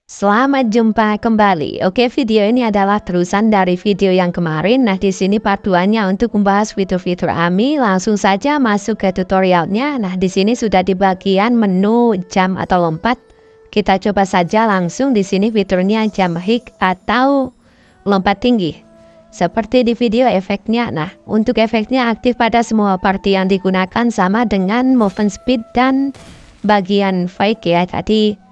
Selamat jumpa kembali. Oke, video ini adalah terusan dari video yang kemarin. Nah, di sini part 2-nya untuk membahas fitur-fitur AMI. Langsung saja masuk ke tutorialnya. Nah, di sini sudah di bagian menu jam atau lompat. Kita coba saja langsung di sini fiturnya jam hik atau lompat tinggi. Seperti di video efeknya. Nah, untuk efeknya aktif pada semua party yang digunakan sama dengan movement speed dan bagian fake ya. Tadi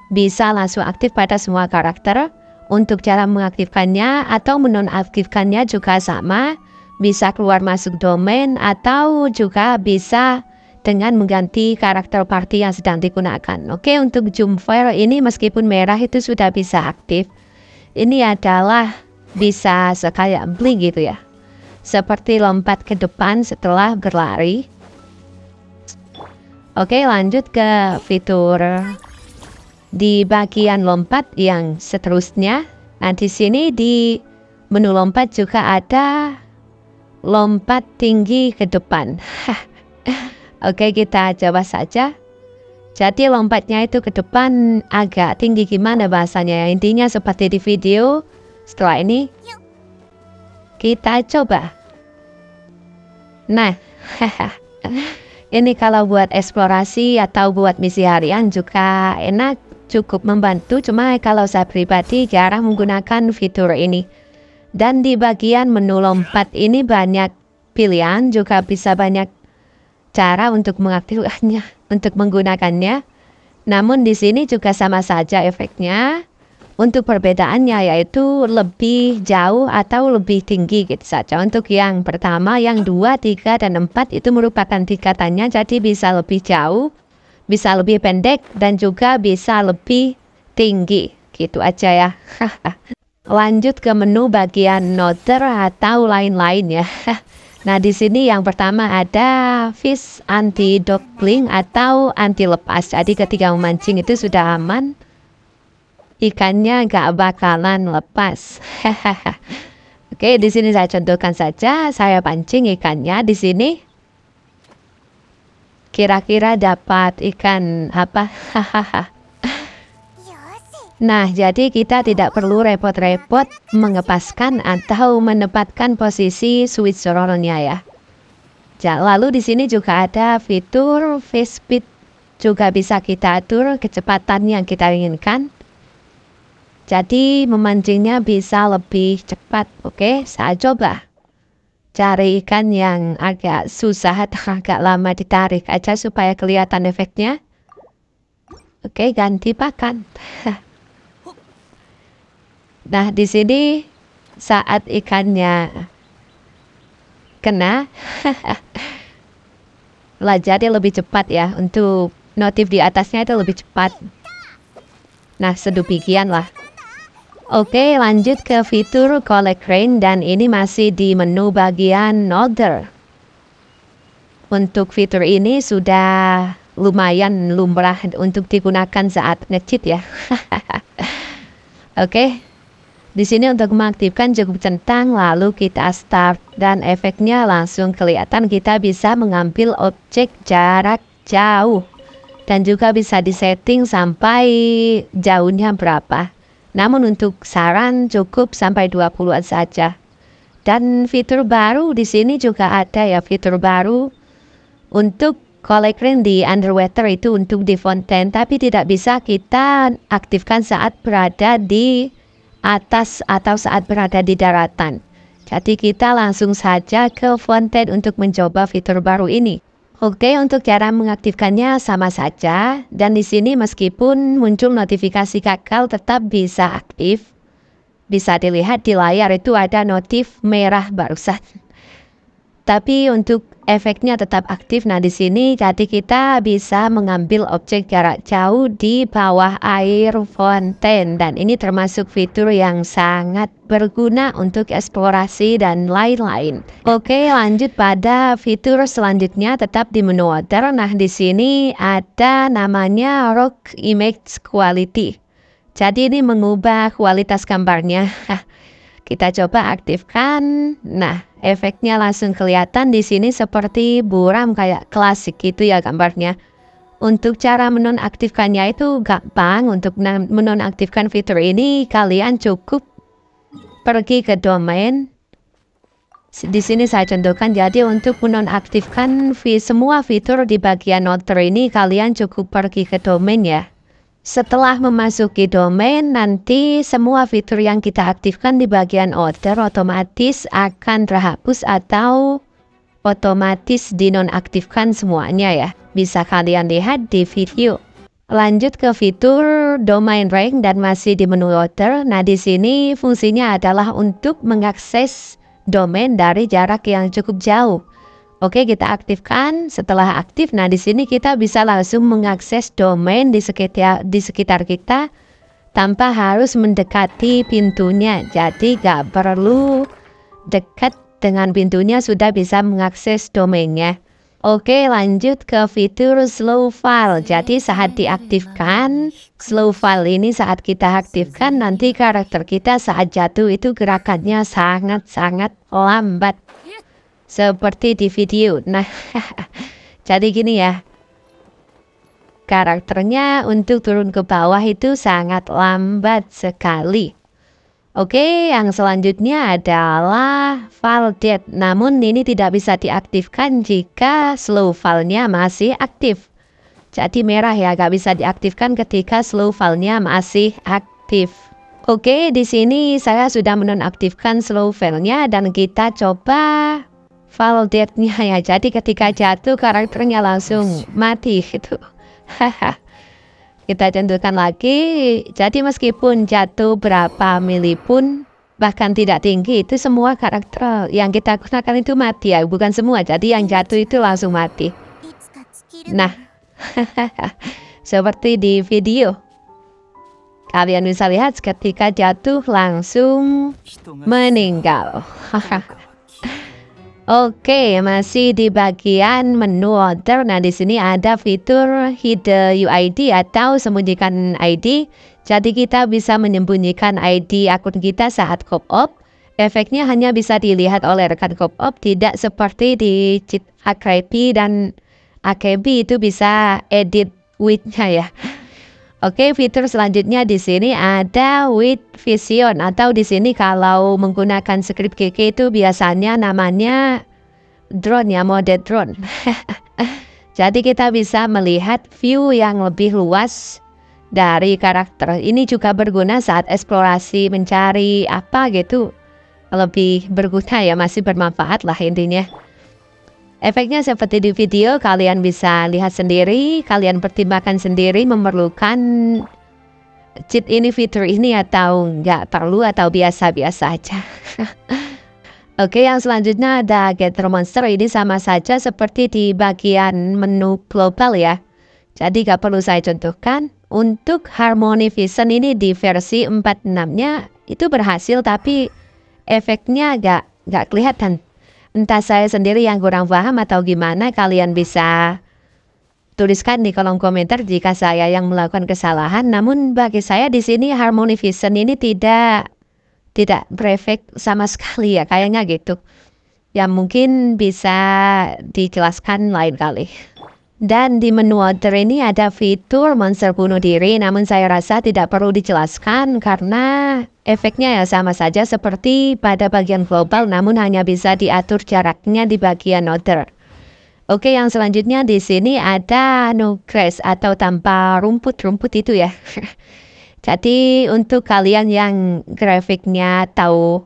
bisa langsung aktif pada semua karakter. Untuk cara mengaktifkannya atau menonaktifkannya juga sama. Bisa keluar masuk domain atau juga bisa dengan mengganti karakter party yang sedang digunakan. Oke, untuk zoom fire ini meskipun merah itu sudah bisa aktif. Ini adalah bisa sekaya blink gitu ya. Seperti lompat ke depan setelah berlari. Oke, lanjut ke fitur di bagian lompat yang seterusnya. Nah, di sini di menu lompat juga ada lompat tinggi ke depan. Oke, kita coba saja. Jadi lompatnya itu ke depan agak tinggi, gimana bahasanya? Intinya seperti di video. Setelah ini kita coba. Nah, ini kalau buat eksplorasi atau buat misi harian juga enak. Cukup membantu, cuma kalau saya pribadi jarang menggunakan fitur ini. Dan di bagian menu lompat ini banyak pilihan, juga bisa banyak cara untuk mengaktifkannya, untuk menggunakannya. Namun di sini juga sama saja efeknya. Untuk perbedaannya yaitu lebih jauh atau lebih tinggi gitu saja. Untuk yang pertama, yang 2, 3, dan 4 itu merupakan tingkatannya, jadi bisa lebih jauh, bisa lebih pendek, dan juga bisa lebih tinggi. Gitu aja ya. Lanjut ke menu bagian noter atau lain-lain ya. Nah, di sini yang pertama ada fish anti dock blink atau anti lepas. Jadi ketika memancing itu sudah aman. Ikannya gak bakalan lepas. Oke, di sini saya contohkan saja. Saya pancing ikannya di sini. Kira-kira dapat ikan apa? Nah, jadi kita tidak perlu repot-repot mengepaskan atau menempatkan posisi switch roll-nya ya. Lalu di sini juga ada fitur fish speed. Juga bisa kita atur kecepatan yang kita inginkan. Jadi memancingnya bisa lebih cepat. Oke, saya coba cari ikan yang agak susah atau agak lama ditarik aja supaya kelihatan efeknya. Oke, ganti pakan. Nah, di sini saat ikannya kena, lah jadi lebih cepat ya. Untuk notif di atasnya itu lebih cepat. Nah, sedemikian lah. Oke, lanjut ke fitur collect rain dan ini masih di menu bagian other. Untuk fitur ini sudah lumayan lumrah untuk digunakan saat nge-cheat ya. Oke. Di sini untuk mengaktifkan cukup centang, lalu kita start dan efeknya langsung kelihatan. Kita bisa mengambil objek jarak jauh dan juga bisa disetting sampai jauhnya berapa. Namun untuk saran cukup sampai 20-an saja. Dan fitur baru di sini juga ada ya, fitur baru untuk collect rain di underwater itu untuk di fountain, tapi tidak bisa kita aktifkan saat berada di atas atau saat berada di daratan. Jadi kita langsung saja ke fountain untuk mencoba fitur baru ini. Oke, untuk cara mengaktifkannya sama saja, dan di sini meskipun muncul notifikasi gagal tetap bisa aktif. Bisa dilihat di layar itu ada notif merah barusan. Tapi untuk efeknya tetap aktif. Nah, di sini jadi kita bisa mengambil objek jarak jauh di bawah air fountain dan ini termasuk fitur yang sangat berguna untuk eksplorasi dan lain-lain. Oke, lanjut pada fitur selanjutnya tetap di menu other. Nah, di sini ada namanya Rock Image Quality. Jadi ini mengubah kualitas gambarnya. Kita coba aktifkan. Nah, efeknya langsung kelihatan di sini seperti buram kayak klasik gitu ya gambarnya. Untuk cara menonaktifkannya itu gampang. Untuk menonaktifkan fitur ini kalian cukup pergi ke domain. Di sini saya contohkan, jadi untuk menonaktifkan semua fitur di bagian Outer ini kalian cukup pergi ke domain ya. Setelah memasuki domain, nanti semua fitur yang kita aktifkan di bagian Outer otomatis akan terhapus atau otomatis dinonaktifkan semuanya ya. Bisa kalian lihat di video. Lanjut ke fitur domain rank dan masih di menu Outer. Nah, di sini fungsinya adalah untuk mengakses domain dari jarak yang cukup jauh. Oke, kita aktifkan. Setelah aktif, nah di sini kita bisa langsung mengakses domain di sekitar kita tanpa harus mendekati pintunya. Jadi gak perlu dekat dengan pintunya sudah bisa mengakses domainnya. Oke, lanjut ke fitur slow file. Jadi saat diaktifkan slow file ini, saat kita aktifkan, nanti karakter kita saat jatuh itu gerakannya sangat-sangat lambat. Seperti di video. Nah, jadi gini ya. Karakternya untuk turun ke bawah itu sangat lambat sekali. Oke, yang selanjutnya adalah file dead. Namun ini tidak bisa diaktifkan jika slow filenya masih aktif. Jadi merah ya, gak bisa diaktifkan ketika slow filenya masih aktif. Oke, di sini saya sudah menonaktifkan slow filenya dan kita coba file dead-nya ya. Jadi ketika jatuh karakternya langsung mati gitu. Haha. Kita contohkan lagi, jadi meskipun jatuh berapa mili pun, bahkan tidak tinggi, itu semua karakter yang kita gunakan itu mati ya, bukan semua, jadi yang jatuh itu langsung mati. Nah, seperti di video, kalian bisa lihat ketika jatuh langsung meninggal. Oke, masih di bagian menu Outer. Nah, di sini ada fitur hide UID atau sembunyikan ID. Jadi kita bisa menyembunyikan ID akun kita saat co-op. Efeknya hanya bisa dilihat oleh rekan co-op, tidak seperti di cheat AKB dan AKB itu bisa edit with-nya ya. Oke, fitur selanjutnya di sini ada with vision, atau di sini kalau menggunakan script GK itu biasanya namanya drone ya, mode drone. Jadi kita bisa melihat view yang lebih luas dari karakter. Ini juga berguna saat eksplorasi, mencari apa gitu. Lebih berguna ya, masih bermanfaat lah intinya. Efeknya seperti di video, kalian bisa lihat sendiri, kalian pertimbangkan sendiri memerlukan cheat ini, fitur ini atau nggak perlu atau biasa-biasa aja. Oke, yang selanjutnya ada Gather Monster. Ini sama saja seperti di bagian menu global ya. Jadi nggak perlu saya contohkan. Untuk Harmony Vision ini di versi 46-nya itu berhasil, tapi efeknya nggak kelihatan. Entah saya sendiri yang kurang paham atau gimana, kalian bisa tuliskan di kolom komentar jika saya yang melakukan kesalahan. Namun bagi saya di sini Harmony Vision ini tidak berefek sama sekali ya, kayaknya gitu. Ya mungkin bisa dijelaskan lain kali. Dan di menu Outer ini ada fitur monster bunuh diri, namun saya rasa tidak perlu dijelaskan karena efeknya ya sama saja seperti pada bagian global, namun hanya bisa diatur jaraknya di bagian Outer. Oke, yang selanjutnya di sini ada no grass atau tanpa rumput itu ya. Jadi untuk kalian yang grafiknya atau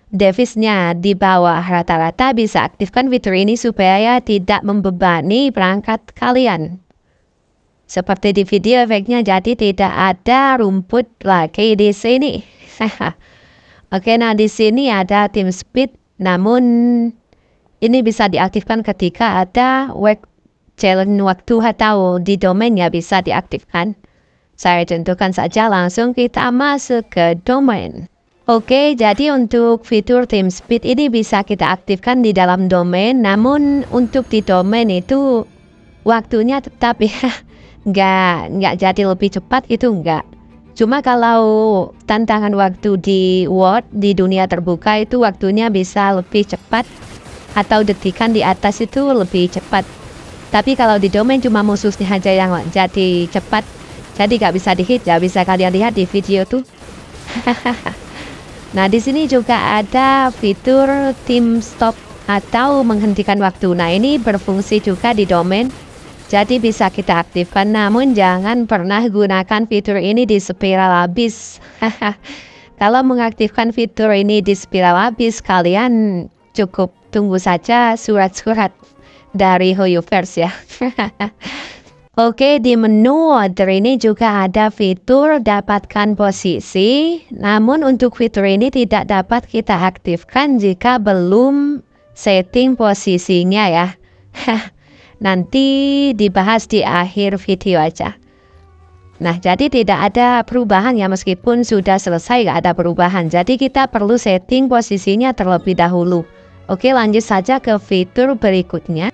device-nya di bawah rata-rata bisa aktifkan fitur ini supaya tidak membebani perangkat kalian. Seperti di video efeknya, jadi tidak ada rumput lagi di sini. Oke, nah di sini ada team speed, namun ini bisa diaktifkan ketika ada work challenge waktu atau di domainnya bisa diaktifkan. Saya contohkan saja, langsung kita masuk ke domain. Oke, jadi untuk fitur team speed ini bisa kita aktifkan di dalam domain, namun untuk di domain itu waktunya tetap ya nggak jadi lebih cepat, itu nggak. Cuma kalau tantangan waktu di world, di dunia terbuka itu waktunya bisa lebih cepat, atau detikan di atas itu lebih cepat. Tapi kalau di domain cuma musuhnya aja yang jadi cepat, jadi gak bisa di-hit, ya bisa kalian lihat di video tuh. Nah, di sini juga ada fitur tim stop atau menghentikan waktu. Nah, ini berfungsi juga di domain, jadi bisa kita aktifkan. Namun jangan pernah gunakan fitur ini di spiral abyss. Kalau mengaktifkan fitur ini di spiral abyss, kalian cukup tunggu saja surat-surat dari HoYoverse ya. Oke, di menu order ini juga ada fitur dapatkan posisi. Namun untuk fitur ini tidak dapat kita aktifkan jika belum setting posisinya ya. Nanti dibahas di akhir video aja. Nah, jadi tidak ada perubahan ya, meskipun sudah selesai gak ada perubahan. Jadi kita perlu setting posisinya terlebih dahulu. Oke, lanjut saja ke fitur berikutnya.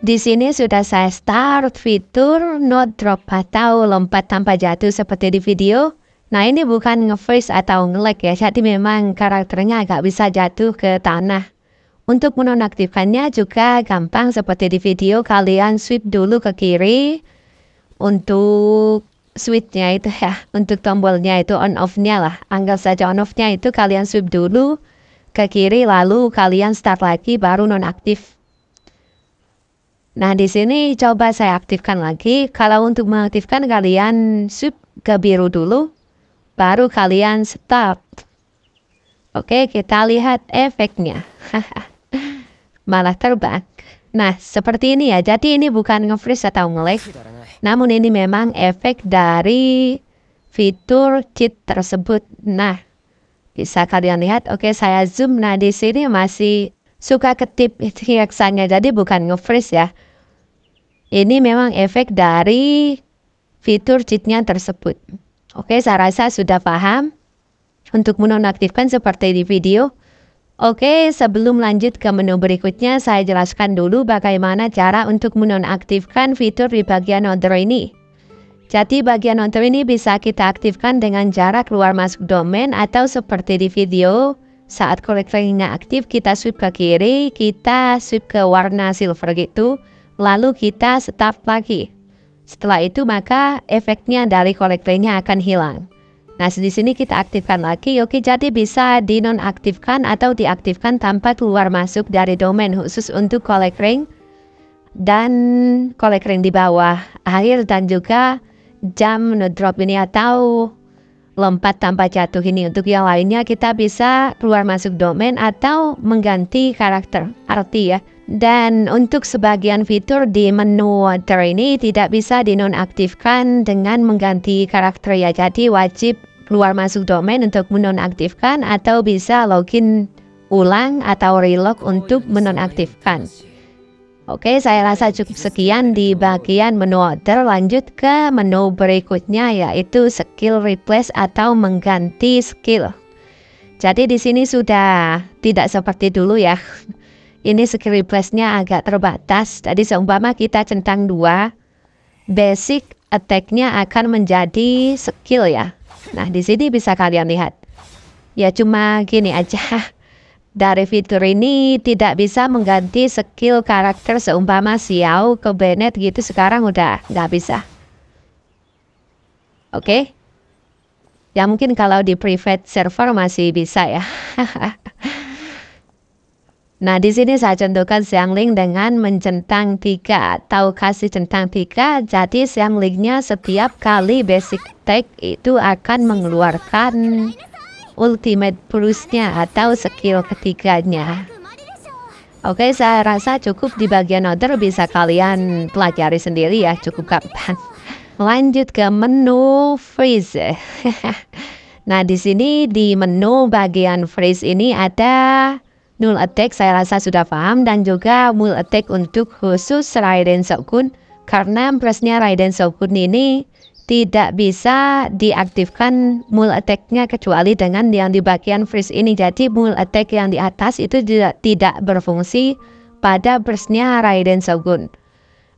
Di sini sudah saya start fitur not drop atau lompat tanpa jatuh seperti di video. Nah, ini bukan nge-freeze atau nge-lag ya, jadi memang karakternya agak bisa jatuh ke tanah. Untuk menonaktifkannya juga gampang seperti di video, kalian swipe dulu ke kiri. Untuk switch-nya itu ya, untuk tombolnya itu on off-nya lah. Anggap saja on off-nya itu kalian swipe dulu ke kiri, lalu kalian start lagi baru nonaktif. Nah, di sini coba saya aktifkan lagi. Kalau untuk mengaktifkan kalian swipe ke biru dulu, baru kalian start. Oke, kita lihat efeknya. Malah terbang. Nah, seperti ini ya. Jadi ini bukan nge-freeze atau nge-lag. Namun ini memang efek dari fitur cheat tersebut. Nah, bisa kalian lihat. Oke, saya zoom. Nah, di sini masih suka ketip hiasannya. Jadi bukan nge-freeze ya. Ini memang efek dari fitur cheat-nya tersebut. Oke, saya rasa sudah paham untuk menonaktifkan seperti di video. Oke, sebelum lanjut ke menu berikutnya, saya jelaskan dulu bagaimana cara untuk menonaktifkan fitur di bagian order ini. Jadi bagian order ini bisa kita aktifkan dengan cara keluar masuk domain atau seperti di video. Saat collectingnya aktif, kita swipe ke kiri, kita swipe ke warna silver gitu. Lalu kita start lagi. Setelah itu maka efeknya dari collectingnya akan hilang. Nah, di sini kita aktifkan lagi. Oke, jadi bisa dinonaktifkan atau diaktifkan tanpa keluar masuk dari domain, khusus untuk collecting dan collecting di bawah akhir, dan juga jam drop ini atau lompat tanpa jatuh ini. Untuk yang lainnya kita bisa keluar masuk domain atau mengganti karakter arti ya. Dan untuk sebagian fitur di menu order ini tidak bisa dinonaktifkan dengan mengganti karakter ya. Jadi wajib keluar masuk domain untuk menonaktifkan, atau bisa login ulang atau relog untuk menonaktifkan. Oke, saya rasa cukup sekian di bagian menu order. Lanjut ke menu berikutnya, yaitu skill replace atau mengganti skill. Jadi di sini sudah tidak seperti dulu ya. Ini skill replace-nya agak terbatas. Jadi seumpama kita centang 2, basic attack-nya akan menjadi skill ya. Nah, di sini bisa kalian lihat. Ya cuma gini aja. Dari fitur ini tidak bisa mengganti skill karakter, seumpama Xiao ke Bennett gitu, sekarang udah nggak bisa. Oke. Ya mungkin kalau di private server masih bisa ya. Nah, di sini saya contohkan Xiangling dengan mencentang 3 atau kasih centang 3. Jadi Xianglingnya setiap kali basic attack itu akan mengeluarkan ultimate burst-nya atau skill ketiganya. Oke, saya rasa cukup di bagian order, bisa kalian pelajari sendiri ya, cukup gampang. Lanjut ke menu freeze. Nah, di sini di menu bagian freeze ini ada null attack, saya rasa sudah paham, dan juga full attack untuk khusus Raiden Shogun, karena presnya Raiden Shogun ini tidak bisa diaktifkan full attack-nya kecuali dengan yang di bagian freeze ini. Jadi full attack yang di atas itu tidak berfungsi pada presnya Raiden Shogun.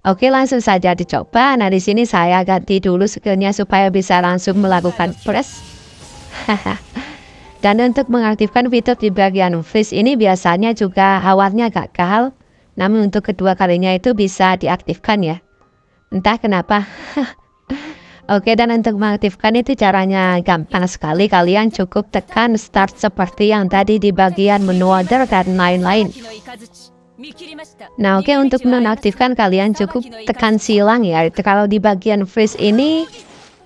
Oke, langsung saja dicoba. Nah, di sini saya ganti dulu skillnya supaya bisa langsung melakukan press. Dan untuk mengaktifkan fitur di bagian freeze ini biasanya juga awalnya gagal. Namun untuk kedua kalinya itu bisa diaktifkan ya. Entah kenapa. Oke, dan untuk mengaktifkan itu caranya gampang sekali. Kalian cukup tekan start seperti yang tadi di bagian menu order dan lain-lain. Nah, oke, untuk menonaktifkan kalian cukup tekan silang ya. Kalau di bagian freeze ini,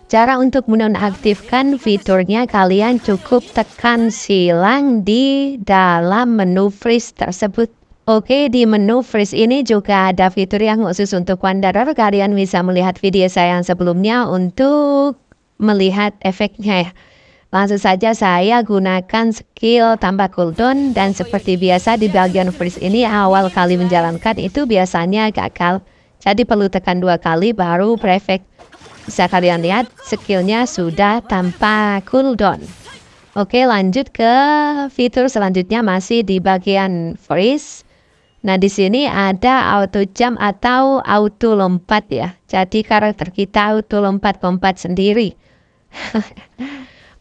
cara untuk menonaktifkan fiturnya kalian cukup tekan silang di dalam menu freeze tersebut. Oke, di menu freeze ini juga ada fitur yang khusus untuk Wanderer. Kalian bisa melihat video saya yang sebelumnya untuk melihat efeknya ya. Langsung saja saya gunakan skill tambah cooldown, dan seperti biasa di bagian freeze ini awal kali menjalankan itu biasanya gagal. Jadi perlu tekan 2 kali baru perfect. Bisa kalian lihat skillnya sudah tanpa cooldown. Oke, lanjut ke fitur selanjutnya masih di bagian freeze. Nah, di sini ada auto jump atau auto lompat ya. Jadi karakter kita auto lompat-lompat sendiri.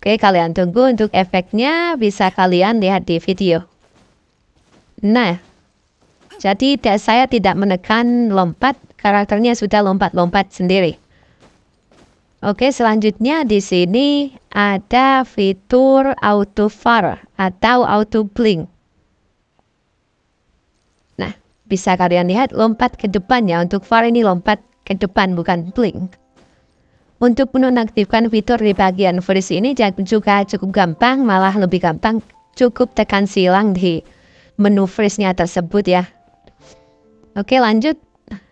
Oke, kalian tunggu untuk efeknya, bisa kalian lihat di video. Nah, jadi saya tidak menekan lompat, karakternya sudah lompat-lompat sendiri. Oke, selanjutnya di sini ada fitur auto far atau auto blink. Nah, bisa kalian lihat lompat ke depan ya. Untuk far ini lompat ke depan, bukan blink. Untuk menonaktifkan fitur di bagian freeze ini juga cukup gampang, malah lebih gampang. Cukup tekan silang di menu freeze-nya tersebut ya. Oke, lanjut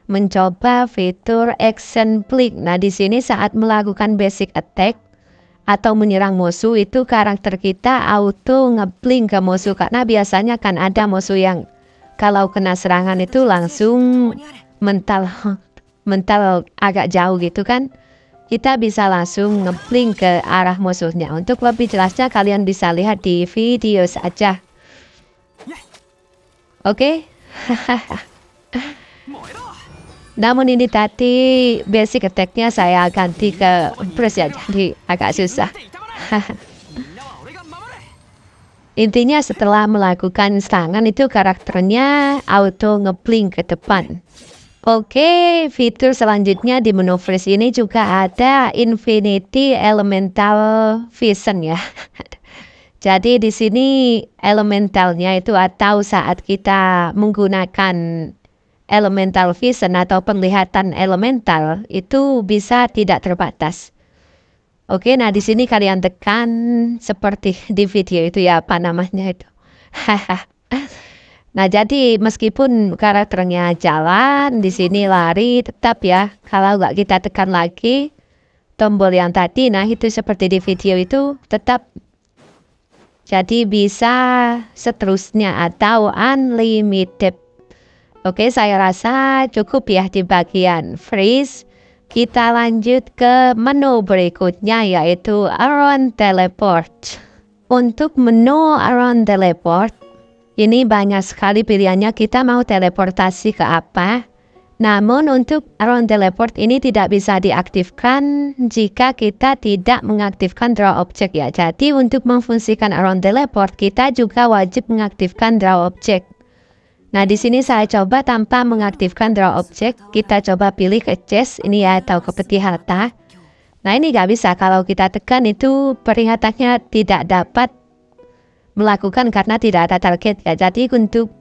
mencoba fitur action blink. Nah, di sini saat melakukan basic attack atau menyerang musuh itu karakter kita auto ngeblink ke musuh, karena biasanya kan ada musuh yang kalau kena serangan itu langsung mental agak jauh gitu kan. Kita bisa langsung ngeblink ke arah musuhnya. Untuk lebih jelasnya kalian bisa lihat di video saja. Oke. Namun ini tadi basic attack-nya saya ganti ke press ya, jadi agak susah. Intinya setelah melakukan serangan itu karakternya auto ngeblink ke depan. Oke, fitur selanjutnya di menu freeze ini juga ada Infinity Elemental Vision ya. Jadi di sini elementalnya itu atau saat kita menggunakan Elemental Vision atau penglihatan elemental itu bisa tidak terbatas. Oke, nah di sini kalian tekan seperti di video itu ya, apa namanya itu. Nah, jadi meskipun karakternya jalan, di sini lari, tetap ya, kalau nggak kita tekan lagi tombol yang tadi, nah itu seperti di video itu, tetap. Jadi bisa seterusnya atau unlimited. Oke, saya rasa cukup ya di bagian freeze. Kita lanjut ke menu berikutnya, yaitu Around Teleport. Untuk menu Around Teleport, ini banyak sekali pilihannya, kita mau teleportasi ke apa. Namun untuk Around Teleport ini tidak bisa diaktifkan jika kita tidak mengaktifkan Draw Object ya. Jadi untuk memfungsikan Around Teleport kita juga wajib mengaktifkan Draw Object. Nah, di sini saya coba tanpa mengaktifkan Draw Object. Kita coba pilih ke chest ini ya, atau ke peti harta. Nah, ini nggak bisa, kalau kita tekan itu peringatannya tidak dapat melakukan karena tidak ada target ya. Jadi untuk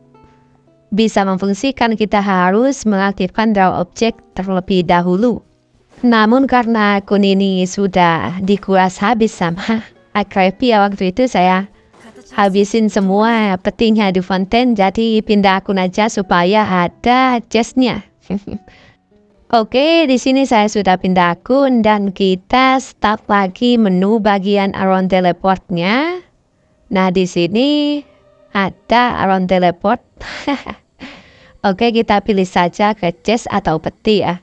bisa memfungsikan kita harus mengaktifkan Draw Object terlebih dahulu. Namun karena akun ini sudah dikuras habis sama Akrepy ya, waktu itu saya habisin semua petinya di Fontaine, jadi pindah akun aja supaya ada chestnya. Oke, di sini saya sudah pindah akun dan kita start lagi menu bagian Around Teleport-nya. Nah, di sini ada Around Teleport. Oke, kita pilih saja ke chest atau peti ya.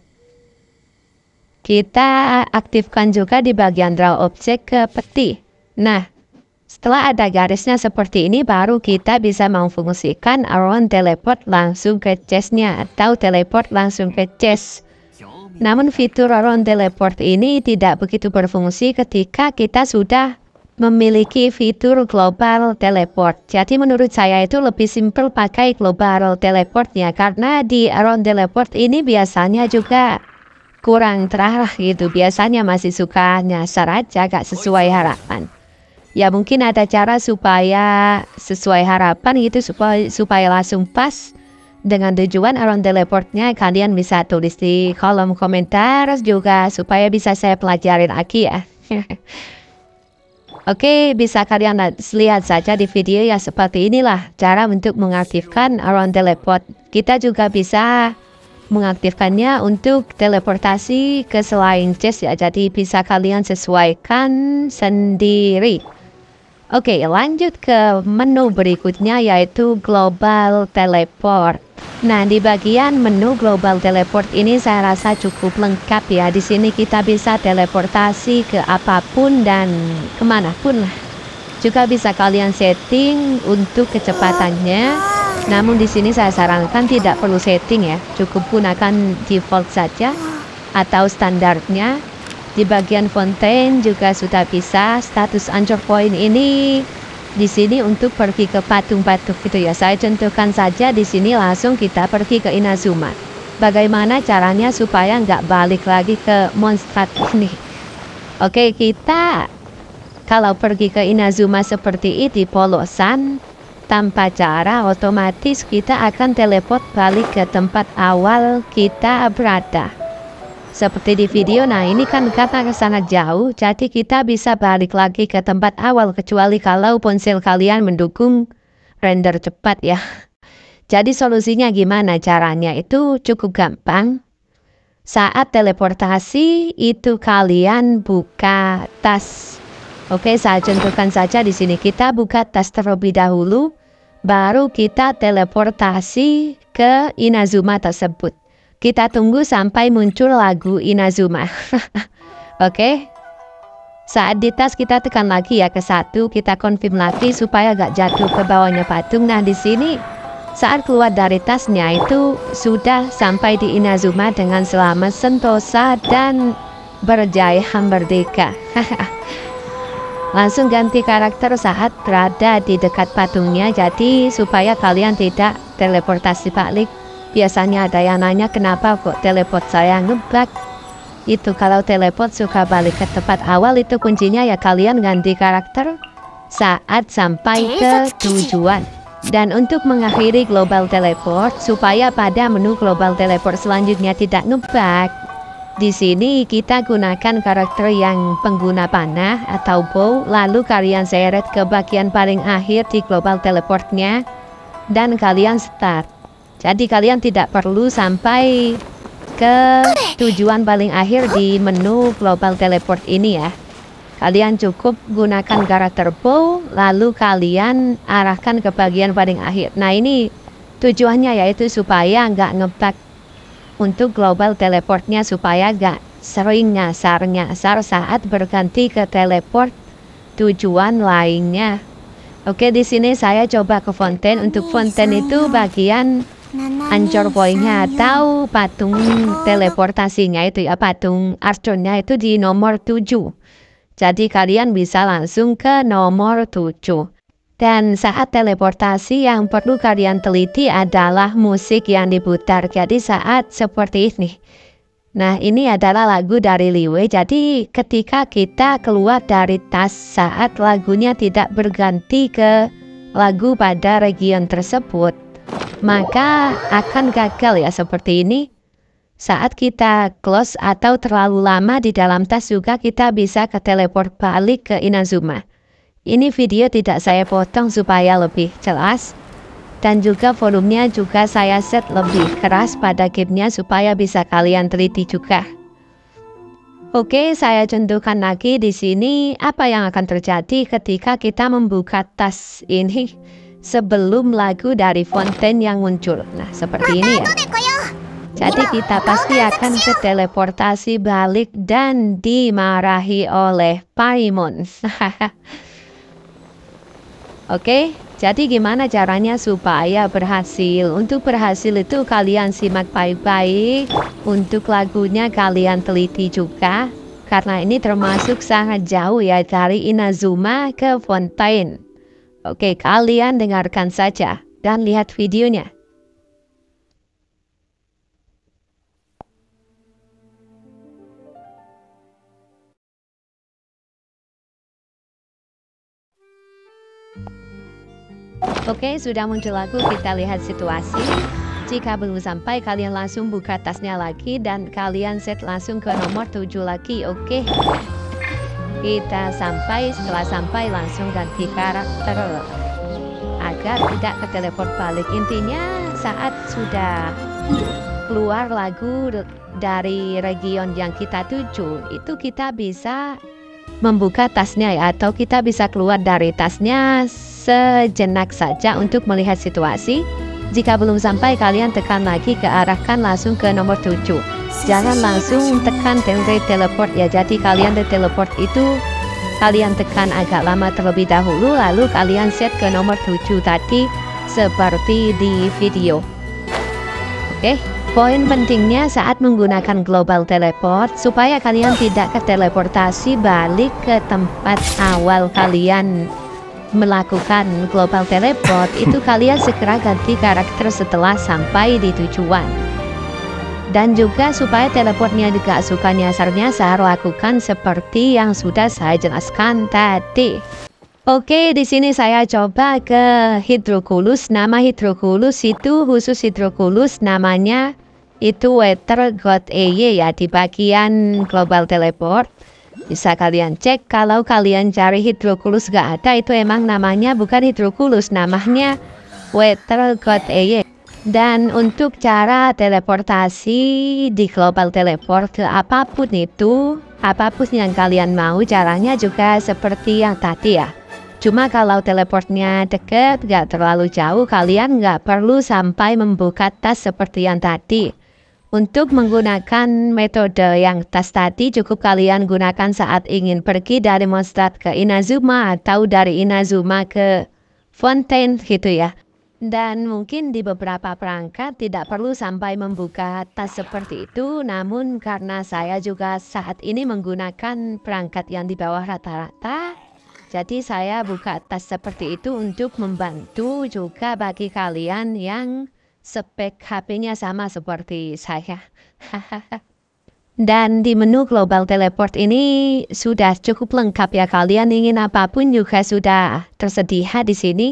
Kita aktifkan juga di bagian Draw Object ke peti. Nah, setelah ada garisnya seperti ini, baru kita bisa memfungsikan Around Teleport langsung ke chestnya atau teleport langsung ke chest. Namun fitur Around Teleport ini tidak begitu berfungsi ketika kita sudah memiliki fitur global teleport. Jadi menurut saya itu lebih simpel pakai global teleportnya, karena di Aeon Teleport ini biasanya juga kurang terarah gitu. Biasanya masih suka nyasar aja, gak sesuai harapan. Ya mungkin ada cara supaya sesuai harapan gitu, supaya langsung pas dengan tujuan Aeon Teleportnya. Kalian bisa tulis di kolom komentar juga supaya bisa saya pelajarin lagi ya. Oke, bisa kalian lihat saja di video ya, seperti inilah cara untuk mengaktifkan Aeon Teleport. Kita juga bisa mengaktifkannya untuk teleportasi ke selain chest ya, jadi bisa kalian sesuaikan sendiri. Oke, lanjut ke menu berikutnya yaitu Global Teleport. Nah, di bagian menu Global Teleport ini saya rasa cukup lengkap ya. Di sini kita bisa teleportasi ke apapun dan kemanapun lah. Juga bisa kalian setting untuk kecepatannya. Namun di sini saya sarankan tidak perlu setting ya. Cukup gunakan default saja atau standarnya. Di bagian fontaine juga sudah bisa. Status anchor point ini di sini untuk pergi ke patung-patung gitu ya. Saya contohkan saja di sini, langsung kita pergi ke Inazuma. Bagaimana caranya supaya nggak balik lagi ke monstrat ini? Oke, kita kalau pergi ke Inazuma seperti ini polosan tanpa cara, otomatis kita akan teleport balik ke tempat awal kita berada. Seperti di video, nah ini kan karena sangat jauh, jadi kita bisa balik lagi ke tempat awal, kecuali kalau ponsel kalian mendukung render cepat ya. Jadi solusinya gimana caranya? Itu cukup gampang. Saat teleportasi itu kalian buka tas. Oke, saya contohkan saja di sini. Kita buka tas terlebih dahulu, baru kita teleportasi ke Inazuma tersebut. Kita tunggu sampai muncul lagu Inazuma. Oke. Saat di tas kita tekan lagi ya ke 1, kita confirm lagi supaya gak jatuh ke bawahnya patung. Nah, di sini saat keluar dari tasnya itu sudah sampai di Inazuma dengan selamat sentosa dan berjaya merdeka. Langsung ganti karakter saat berada di dekat patungnya, jadi supaya kalian tidak teleportasi balik. Biasanya ada yang nanya kenapa kok teleport saya ngebug. Itu kalau teleport suka balik ke tempat awal, itu kuncinya ya kalian ganti karakter saat sampai ke tujuan. Dan untuk mengakhiri global teleport supaya pada menu global teleport selanjutnya tidak ngebug, di sini kita gunakan karakter yang pengguna panah atau bow, lalu kalian seret ke bagian paling akhir di global teleportnya dan kalian start. Jadi kalian tidak perlu sampai ke tujuan paling akhir di menu global teleport ini ya. Kalian cukup gunakan karakter bow, lalu kalian arahkan ke bagian paling akhir. Nah, ini tujuannya yaitu supaya nggak ngebug untuk global teleportnya, supaya nggak sering nyasar saat berganti ke teleport tujuan lainnya. Oke, di sini saya coba ke fontaine. Untuk fontaine itu bagian anchor point-nya atau patung teleportasinya itu ya, patung archonnya itu di nomor 7. Jadi kalian bisa langsung ke nomor 7. Dan saat teleportasi yang perlu kalian teliti adalah musik yang diputar. Jadi saat seperti ini. Nah, ini adalah lagu dari Liyue. Jadi ketika kita keluar dari tas saat lagunya tidak berganti ke lagu pada region tersebut, maka akan gagal ya seperti ini. Saat kita close atau terlalu lama di dalam tas juga kita bisa ke teleport balik ke Inazuma. Ini video tidak saya potong supaya lebih jelas. Dan juga volumenya juga saya set lebih keras pada gamenya supaya bisa kalian teliti juga. Oke, saya contohkan lagi di sini apa yang akan terjadi ketika kita membuka tas ini sebelum lagu dari fontaine yang muncul. Nah, seperti ini ya. Jadi kita pasti akan ke teleportasi balik dan dimarahi oleh Paimon. Oke, jadi gimana caranya supaya berhasil? Untuk berhasil itu kalian simak baik-baik. Untuk lagunya kalian teliti juga. karena ini termasuk sangat jauh ya dari Inazuma ke Fontaine. Oke, kalian dengarkan saja dan lihat videonya. Oke, sudah muncul lagu, kita lihat situasi. Jika belum sampai, kalian langsung buka tasnya lagi dan kalian set langsung ke nomor 7 lagi, oke? Kita sampai, setelah sampai langsung ganti karakter agar tidak ke teleport balik. Intinya saat sudah keluar lagu dari region yang kita tuju, itu kita bisa membuka tasnya ya, atau kita bisa keluar dari tasnya sejenak saja untuk melihat situasi. Jika belum sampai, kalian tekan lagi ke arahkan langsung ke nomor 7. Jangan langsung tekan teleport ya. Jadi kalian teleport itu kalian tekan agak lama terlebih dahulu, lalu kalian set ke nomor 7 tadi seperti di video. Oke, poin pentingnya saat menggunakan global teleport supaya kalian tidak ke teleportasi balik ke tempat awal kalian melakukan global teleport, itu kalian segera ganti karakter setelah sampai di tujuan. Dan juga supaya teleportnya juga suka nyasar-nyasar, lakukan seperti yang sudah saya jelaskan tadi. Oke, di sini saya coba ke Hydroculus. Nama Hydroculus itu khusus Hydroculus, namanya itu Weather God EY ya, di bagian global teleport. Bisa kalian cek, kalau kalian cari Hydroculus gak ada, itu emang namanya bukan Hydroculus, namanya Weather God EY. Dan untuk cara teleportasi di global teleport ke apapun itu, apapun yang kalian mau, caranya juga seperti yang tadi ya. Cuma kalau teleportnya deket, gak terlalu jauh, kalian gak perlu sampai membuka tas seperti yang tadi. Untuk menggunakan metode yang tas tadi, cukup kalian gunakan saat ingin pergi dari Mondstadt ke Inazuma atau dari Inazuma ke Fontaine gitu ya. Dan mungkin di beberapa perangkat tidak perlu sampai membuka tas seperti itu, namun karena saya juga saat ini menggunakan perangkat yang di bawah rata-rata, jadi saya buka tas seperti itu untuk membantu juga bagi kalian yang spek HP-nya sama seperti saya. Dan di menu global teleport ini sudah cukup lengkap ya, kalian ingin apapun juga sudah tersedia di sini.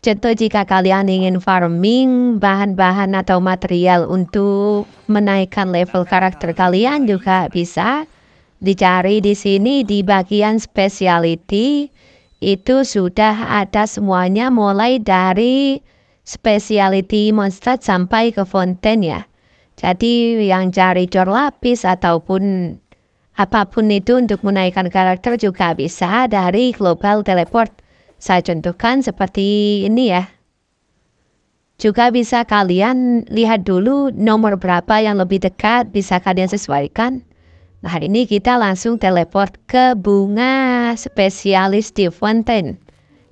Contoh jika kalian ingin farming bahan-bahan atau material untuk menaikkan level karakter kalian juga bisa dicari di sini di bagian speciality. Itu sudah ada semuanya mulai dari speciality Mondstadt sampai ke Fontaine ya. Jadi yang cari cor lapis ataupun apapun itu untuk menaikkan karakter juga bisa dari global teleport. Saya contohkan seperti ini ya. Juga bisa kalian lihat dulu nomor berapa yang lebih dekat, bisa kalian sesuaikan. Nah, hari ini kita langsung teleport ke bunga spesialis di Fontaine.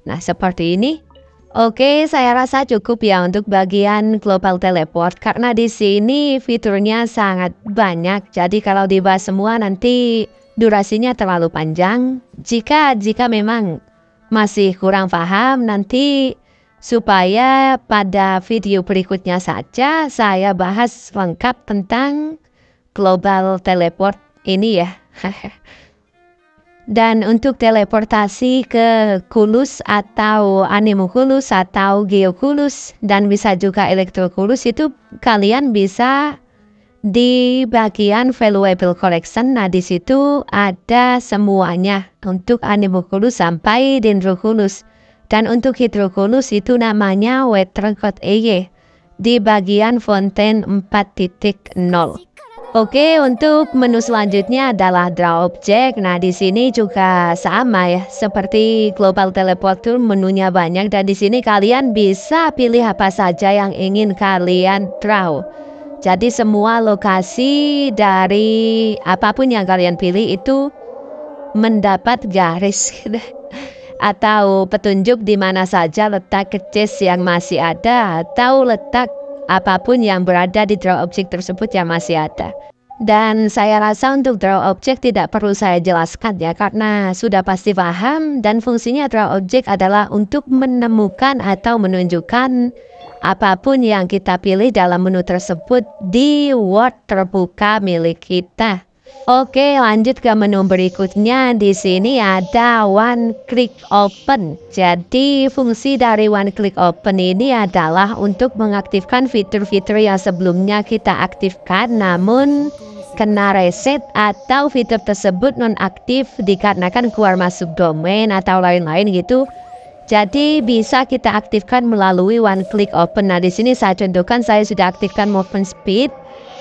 Nah, seperti ini. Oke, saya rasa cukup ya untuk bagian global teleport karena di sini fiturnya sangat banyak. Jadi kalau dibahas semua nanti durasinya terlalu panjang. Jika memang masih kurang paham, nanti supaya pada video berikutnya saja saya bahas lengkap tentang global teleport ini ya. Dan untuk teleportasi ke Culus atau Anemoculus atau Geoculus dan bisa juga Electroculus, itu kalian bisa di bagian valuable collection. Nah, di situ ada semuanya untuk Anemoculus sampai Dendroculus. Dan untuk Hydroculus itu namanya Weather God EY di bagian Fontaine 4.0. Oke, untuk menu selanjutnya adalah draw object. Nah, di sini juga sama ya, seperti global teleport tool, menunya banyak dan di sini kalian bisa pilih apa saja yang ingin kalian draw. Jadi semua lokasi dari apapun yang kalian pilih itu mendapat garis atau petunjuk di mana saja letak chest yang masih ada atau letak apapun yang berada di draw object tersebut yang masih ada. Dan saya rasa untuk draw object tidak perlu saya jelaskan ya, karena sudah pasti paham. Dan fungsinya draw object adalah untuk menemukan atau menunjukkan apapun yang kita pilih dalam menu tersebut di Word terbuka milik kita. Oke, lanjut ke menu berikutnya. Di sini ada One Click Open. Jadi fungsi dari One Click Open ini adalah untuk mengaktifkan fitur-fitur yang sebelumnya kita aktifkan namun kena reset atau fitur tersebut nonaktif dikarenakan keluar masuk domain atau lain-lain gitu. Jadi bisa kita aktifkan melalui One Click Open. Nah, di sini saya contohkan, saya sudah aktifkan movement speed.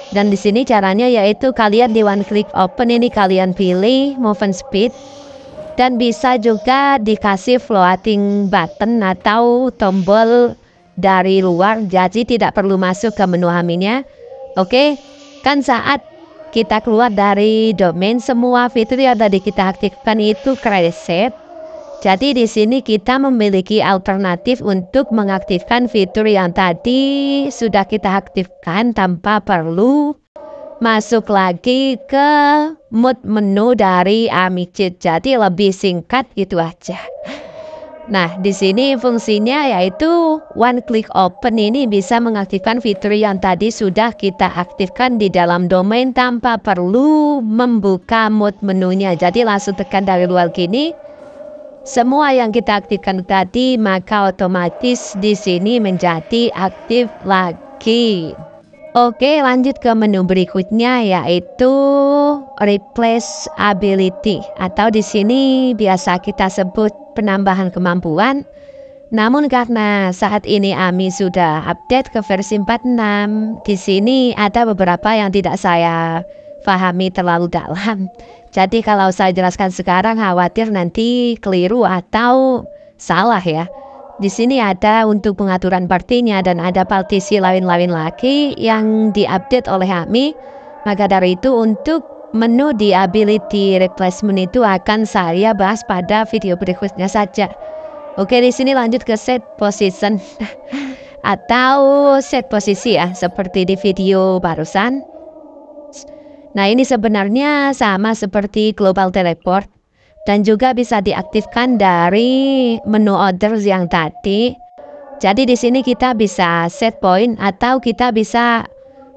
Dan di sini caranya yaitu kalian di One Click Open ini kalian pilih movement speed dan bisa juga dikasih floating button atau tombol dari luar, jadi tidak perlu masuk ke menu haminya. Oke, kan saat kita keluar dari domain semua fitur yang tadi kita aktifkan itu reset. Jadi di sini kita memiliki alternatif untuk mengaktifkan fitur yang tadi sudah kita aktifkan tanpa perlu masuk lagi ke mode menu dari AMI Cheat. Jadi lebih singkat gitu aja. Nah, di sini fungsinya yaitu One Click Open ini bisa mengaktifkan fitur yang tadi sudah kita aktifkan di dalam domain tanpa perlu membuka mode menunya. Jadi langsung tekan dari luar gini. Semua yang kita aktifkan tadi maka otomatis di sini menjadi aktif lagi. Oke, lanjut ke menu berikutnya yaitu Replace Ability atau di sini biasa kita sebut penambahan kemampuan. Namun karena saat ini AMI sudah update ke versi 46, di sini ada beberapa yang tidak saya pahami terlalu dalam. Jadi kalau saya jelaskan sekarang khawatir nanti keliru atau salah ya. Di sini ada untuk pengaturan partinya dan ada partisi lain-lain lagi yang diupdate oleh AMI. Maka dari itu untuk menu di ability replacement itu akan saya bahas pada video berikutnya saja. Oke, di sini lanjut ke set position atau set posisi ya, seperti di video barusan. Nah, ini sebenarnya sama seperti global teleport dan juga bisa diaktifkan dari menu orders yang tadi. Jadi di sini kita bisa set point atau kita bisa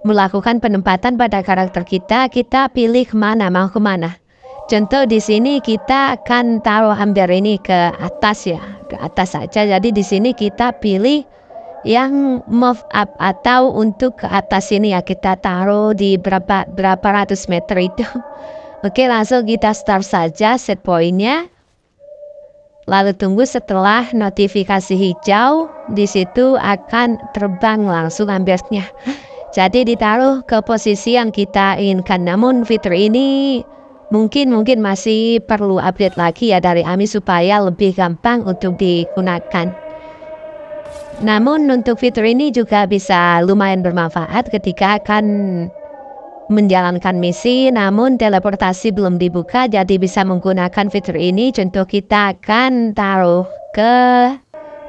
melakukan penempatan pada karakter kita. Kita pilih kemana, mau kemana. Contoh di sini kita akan taruh Amber ini ke atas ya, ke atas saja. Jadi di sini kita pilih yang move up atau untuk ke atas ini ya, kita taruh di berapa ratus meter itu. Oke, langsung kita start saja set pointnya. Lalu tunggu setelah notifikasi hijau, di situ akan terbang langsung ambernya. Jadi ditaruh ke posisi yang kita inginkan. Namun fitur ini mungkin masih perlu update lagi ya dari AMI supaya lebih gampang untuk digunakan. Namun untuk fitur ini juga bisa lumayan bermanfaat ketika akan menjalankan misi namun teleportasi belum dibuka, jadi bisa menggunakan fitur ini. Contoh kita akan taruh ke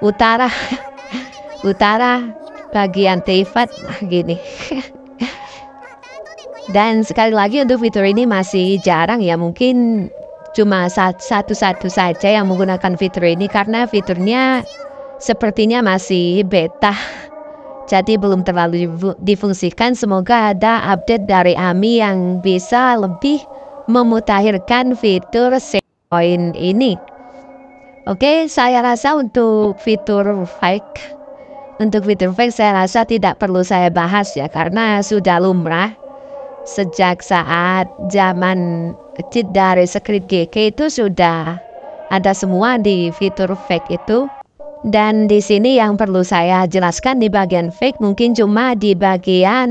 utara bagian Teifat gini. Dan sekali lagi untuk fitur ini masih jarang ya, mungkin cuma satu saja yang menggunakan fitur ini karena fiturnya sepertinya masih beta, jadi belum terlalu difungsikan. Semoga ada update dari AMI yang bisa lebih memutakhirkan fitur save point ini. Oke, saya rasa untuk fitur fake saya rasa tidak perlu saya bahas ya, karena sudah lumrah sejak saat zaman cheat dari Squid GK itu sudah ada semua di fitur fake itu. Dan di sini yang perlu saya jelaskan di bagian fake mungkin cuma di bagian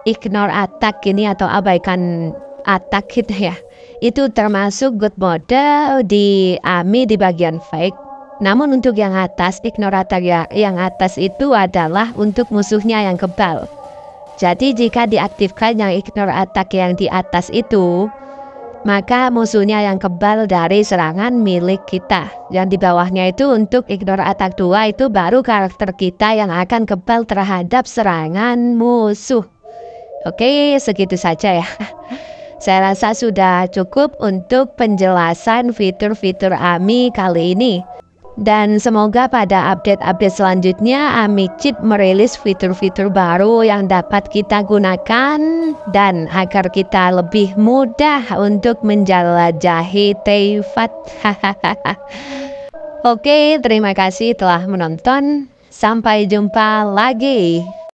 ignore attack ini atau abaikan attack gitu ya. Itu termasuk good mode di AMI di bagian fake. Namun untuk yang atas, ignore attack ya, yang atas itu adalah untuk musuhnya yang kebal. Jadi jika diaktifkan yang ignore attack yang di atas itu, maka musuhnya yang kebal dari serangan milik kita. Yang di bawahnya itu untuk ignore attack 2 itu baru karakter kita yang akan kebal terhadap serangan musuh. Oke, segitu saja ya. Saya rasa sudah cukup untuk penjelasan fitur-fitur AMI kali ini. Dan semoga pada update-update selanjutnya AMI Cheat merilis fitur-fitur baru yang dapat kita gunakan dan agar kita lebih mudah untuk menjelajahi Teyvat. Oke, terima kasih telah menonton. Sampai jumpa lagi.